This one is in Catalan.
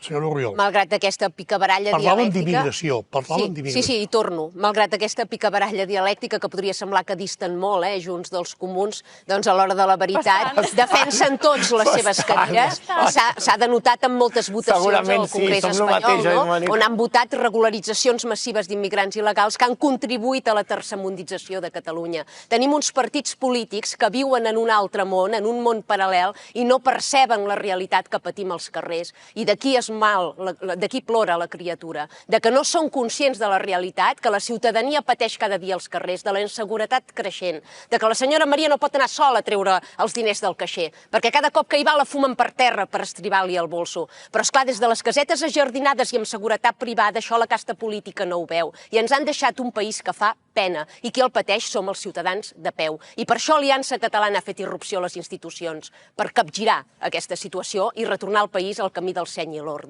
Senyora Oriol. Malgrat aquesta picabaralla dialèctica... Parlaven d'immigració. Sí, hi torno. Malgrat aquesta picabaralla dialèctica que podria semblar que disten molt, Junts dels Comuns, doncs a l'hora de la veritat defensen tots les seves cadires. S'ha denotat amb moltes votacions al Congrés espanyol, on han votat regularitzacions massives d'immigrants il·legals que han contribuït a la tercermundització de Catalunya. Tenim uns partits polítics que viuen en un altre món, en un món paral·lel, i no perceben la realitat que patim als carrers. I d'aquí plora la criatura, de que no són conscients de la realitat, que la ciutadania pateix cada dia als carrers, de la inseguretat creixent, de que la senyora Maria no pot anar sola a treure els diners del caixer, perquè cada cop que hi va la fumen per terra per estribar-li el bolso. Però, esclar, des de les casetes ajardinades i amb seguretat privada, això la casta política no ho veu. I ens han deixat un país que fa pena, i qui el pateix som els ciutadans de peu. I per això Aliança Catalana ha fet irrupció a les institucions, per capgirar aquesta situació i retornar el país al camí del seny i l'ordre.